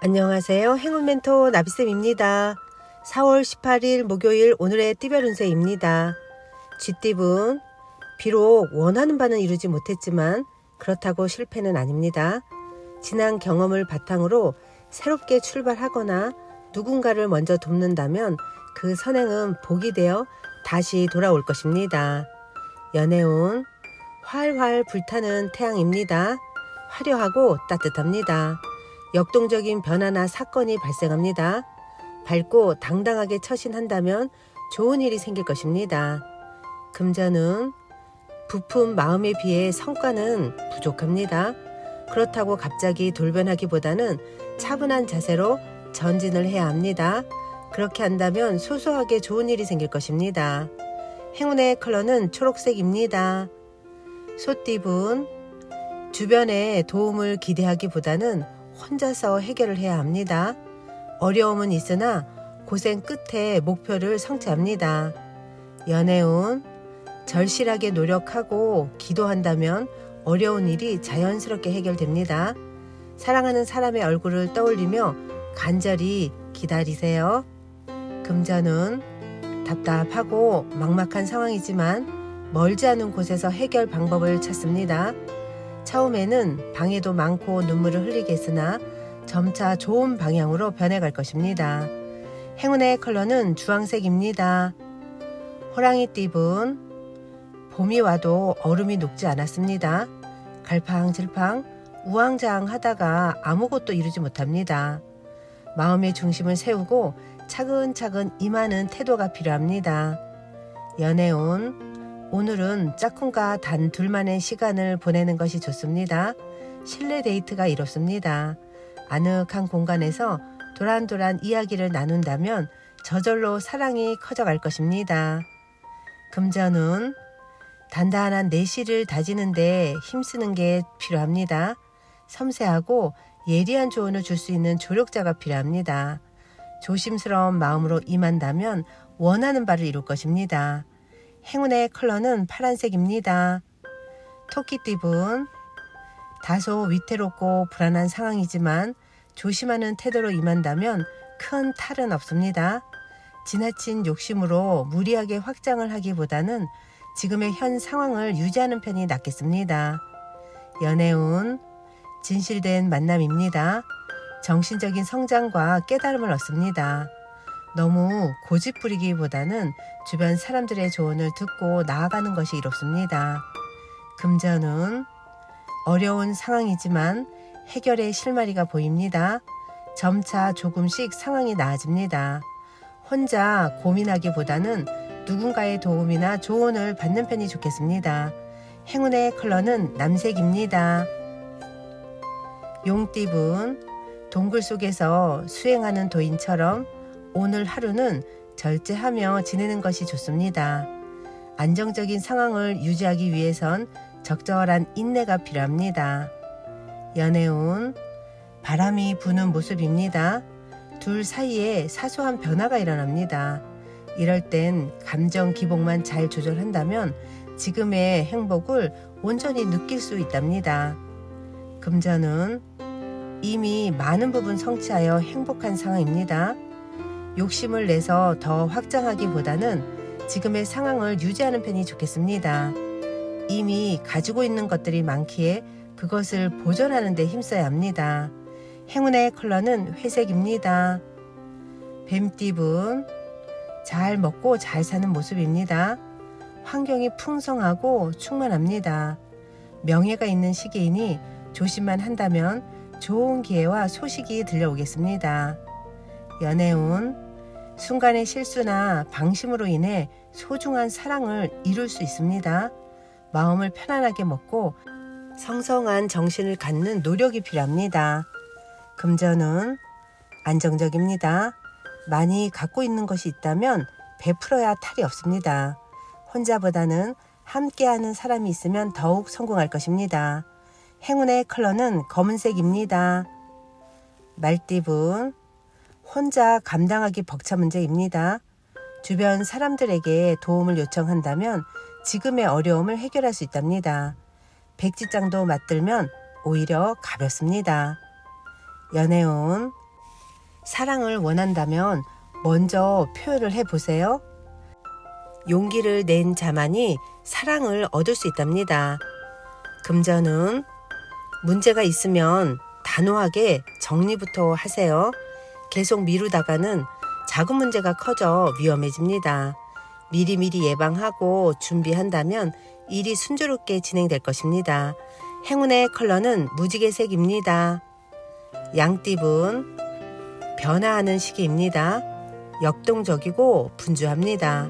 안녕하세요. 행운 멘토 나비쌤입니다. 4월 18일 목요일 오늘의 띠별 운세입니다. 쥐띠분, 비록 원하는 바는 이루지 못했지만 그렇다고 실패는 아닙니다. 지난 경험을 바탕으로 새롭게 출발하거나 누군가를 먼저 돕는다면 그 선행은 복이 되어 다시 돌아올 것입니다. 연애운, 활활 불타는 태양입니다. 화려하고 따뜻합니다. 역동적인 변화나 사건이 발생합니다. 밝고 당당하게 처신한다면 좋은 일이 생길 것입니다. 금전은 부푼 마음에 비해 성과는 부족합니다. 그렇다고 갑자기 돌변하기보다는 차분한 자세로 전진을 해야 합니다. 그렇게 한다면 소소하게 좋은 일이 생길 것입니다. 행운의 컬러는 초록색입니다. 소띠분, 주변의 도움을 기대하기보다는 혼자서 해결을 해야 합니다. 어려움은 있으나 고생 끝에 목표를 성취합니다. 연애운, 절실하게 노력하고 기도한다면 어려운 일이 자연스럽게 해결됩니다. 사랑하는 사람의 얼굴을 떠올리며 간절히 기다리세요. 금전은 답답하고 막막한 상황이지만 멀지 않은 곳에서 해결 방법을 찾습니다. 처음에는 방해도 많고 눈물을 흘리게 했으나 점차 좋은 방향으로 변해갈 것입니다. 행운의 컬러는 주황색입니다. 호랑이띠분, 봄이 와도 얼음이 녹지 않았습니다. 갈팡질팡 우왕좌왕하다가 아무것도 이루지 못합니다. 마음의 중심을 세우고 차근차근 임하는 태도가 필요합니다. 연애운, 오늘은 짝꿍과 단 둘만의 시간을 보내는 것이 좋습니다. 실내 데이트가 이롭습니다. 아늑한 공간에서 도란도란 이야기를 나눈다면 저절로 사랑이 커져갈 것입니다. 금전은 단단한 내실을 다지는 데 힘쓰는 게 필요합니다. 섬세하고 예리한 조언을 줄 수 있는 조력자가 필요합니다. 조심스러운 마음으로 임한다면 원하는 바를 이룰 것입니다. 행운의 컬러는 파란색입니다. 토끼띠분, 다소 위태롭고 불안한 상황이지만 조심하는 태도로 임한다면 큰 탈은 없습니다. 지나친 욕심으로 무리하게 확장을 하기보다는 지금의 현 상황을 유지하는 편이 낫겠습니다. 연애운, 진실된 만남입니다. 정신적인 성장과 깨달음을 얻습니다. 너무 고집 부리기보다는 주변 사람들의 조언을 듣고 나아가는 것이 이롭습니다. 금전은 어려운 상황이지만 해결의 실마리가 보입니다. 점차 조금씩 상황이 나아집니다. 혼자 고민하기보다는 누군가의 도움이나 조언을 받는 편이 좋겠습니다. 행운의 컬러는 남색입니다. 용띠분, 동굴 속에서 수행하는 도인처럼 오늘 하루는 절제하며 지내는 것이 좋습니다. 안정적인 상황을 유지하기 위해선 적절한 인내가 필요합니다. 연애운, 바람이 부는 모습입니다. 둘 사이에 사소한 변화가 일어납니다. 이럴 땐 감정 기복만 잘 조절한다면 지금의 행복을 온전히 느낄 수 있답니다. 금전은 이미 많은 부분 성취하여 행복한 상황입니다. 욕심을 내서 더 확장하기보다는 지금의 상황을 유지하는 편이 좋겠습니다. 이미 가지고 있는 것들이 많기에 그것을 보존하는 데 힘써야 합니다. 행운의 컬러는 회색입니다. 뱀띠분, 잘 먹고 잘 사는 모습입니다. 환경이 풍성하고 충만합니다. 명예가 있는 시기이니 조심만 한다면 좋은 기회와 소식이 들려오겠습니다. 연애운, 순간의 실수나 방심으로 인해 소중한 사랑을 이룰 수 있습니다. 마음을 편안하게 먹고 성성한 정신을 갖는 노력이 필요합니다. 금전은 안정적입니다. 많이 갖고 있는 것이 있다면 베풀어야 탈이 없습니다. 혼자보다는 함께하는 사람이 있으면 더욱 성공할 것입니다. 행운의 컬러는 검은색입니다. 말띠분, 혼자 감당하기 벅찬 문제입니다. 주변 사람들에게 도움을 요청한다면 지금의 어려움을 해결할 수 있답니다. 백지장도 맞들면 오히려 가볍습니다. 연애운, 사랑을 원한다면 먼저 표현을 해보세요. 용기를 낸 자만이 사랑을 얻을 수 있답니다. 금전은 문제가 있으면 단호하게 정리부터 하세요. 계속 미루다가는 작은 문제가 커져 위험해집니다. 미리미리 예방하고 준비한다면 일이 순조롭게 진행될 것입니다. 행운의 컬러는 무지개색입니다. 양띠분 변화하는 시기입니다. 역동적이고 분주합니다.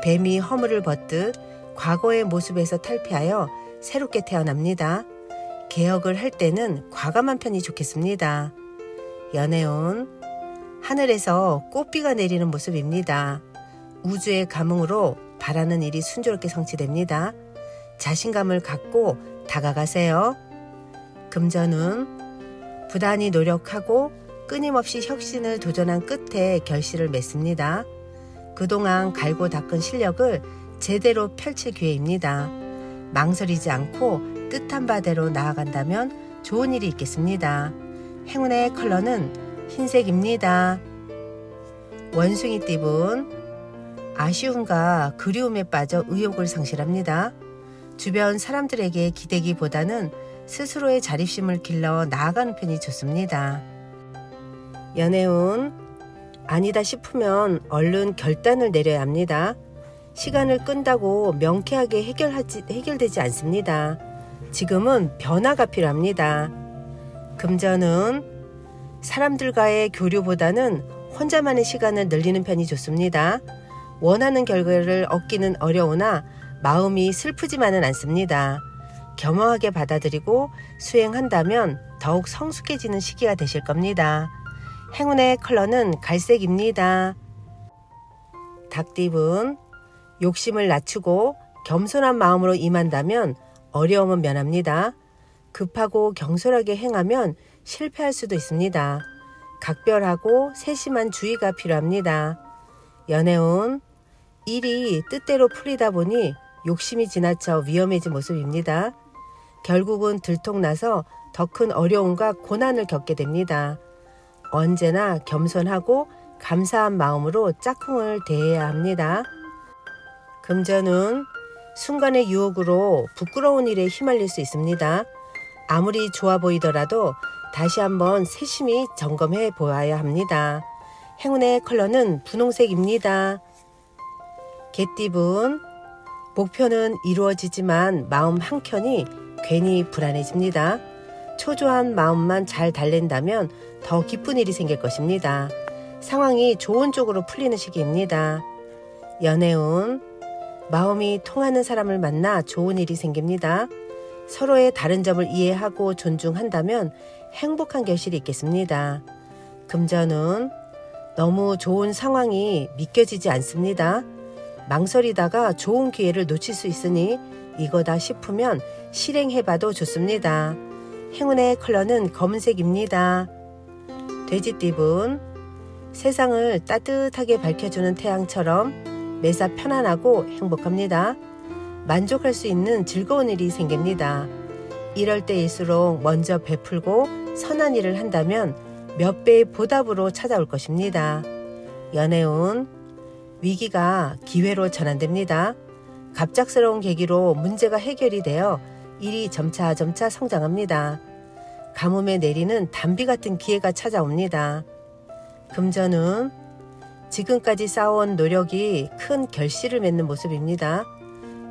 뱀이 허물을 벗듯 과거의 모습에서 탈피하여 새롭게 태어납니다. 개혁을 할 때는 과감한 편이 좋겠습니다. 연애운 하늘에서 꽃비가 내리는 모습입니다. 우주의 감흥으로 바라는 일이 순조롭게 성취됩니다. 자신감을 갖고 다가가세요. 금전운 부단히 노력하고 끊임없이 혁신을 도전한 끝에 결실을 맺습니다. 그동안 갈고 닦은 실력을 제대로 펼칠 기회입니다. 망설이지 않고 뜻한 바대로 나아간다면 좋은 일이 있겠습니다. 행운의 컬러는 흰색입니다. 원숭이띠분 아쉬움과 그리움에 빠져 의욕을 상실합니다. 주변 사람들에게 기대기보다는 스스로의 자립심을 길러 나아가는 편이 좋습니다. 연애운 아니다 싶으면 얼른 결단을 내려야 합니다. 시간을 끈다고 명쾌하게 해결되지 않습니다. 지금은 변화가 필요합니다. 금전은 사람들과의 교류보다는 혼자만의 시간을 늘리는 편이 좋습니다. 원하는 결과를 얻기는 어려우나 마음이 슬프지만은 않습니다. 겸허하게 받아들이고 수행한다면 더욱 성숙해지는 시기가 되실 겁니다. 행운의 컬러는 갈색입니다. 닭띠분 욕심을 낮추고 겸손한 마음으로 임한다면 어려움은 면합니다. 급하고 경솔하게 행하면 실패할 수도 있습니다. 각별하고 세심한 주의가 필요합니다. 연애운 일이 뜻대로 풀리다 보니 욕심이 지나쳐 위험해진 모습입니다. 결국은 들통나서 더 큰 어려움과 고난을 겪게 됩니다. 언제나 겸손하고 감사한 마음으로 짝꿍을 대해야 합니다. 금전은 순간의 유혹으로 부끄러운 일에 휘말릴 수 있습니다. 아무리 좋아 보이더라도 다시 한번 세심히 점검해 보아야 합니다. 행운의 컬러는 분홍색입니다. 개띠분 목표는 이루어지지만 마음 한켠이 괜히 불안해집니다. 초조한 마음만 잘 달랜다면 더 기쁜 일이 생길 것입니다. 상황이 좋은 쪽으로 풀리는 시기입니다. 연애운 마음이 통하는 사람을 만나 좋은 일이 생깁니다. 서로의 다른 점을 이해하고 존중한다면 행복한 결실이 있겠습니다. 금전운 너무 좋은 상황이 믿겨지지 않습니다. 망설이다가 좋은 기회를 놓칠 수 있으니 이거다 싶으면 실행해봐도 좋습니다. 행운의 컬러는 검은색입니다. 돼지띠분 세상을 따뜻하게 밝혀주는 태양처럼 매사 편안하고 행복합니다. 만족할 수 있는 즐거운 일이 생깁니다. 이럴 때일수록 먼저 베풀고 선한 일을 한다면 몇 배의 보답으로 찾아올 것입니다. 연애운 위기가 기회로 전환됩니다. 갑작스러운 계기로 문제가 해결이 되어 일이 점차 성장합니다. 가뭄에 내리는 단비 같은 기회가 찾아옵니다. 금전은 지금까지 쌓아온 노력이 큰 결실을 맺는 모습입니다.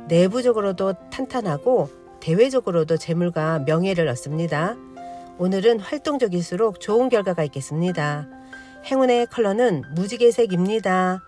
내부적으로도 탄탄하고 대외적으로도 재물과 명예를 얻습니다. 오늘은 활동적일수록 좋은 결과가 있겠습니다. 행운의 컬러는 무지개색입니다.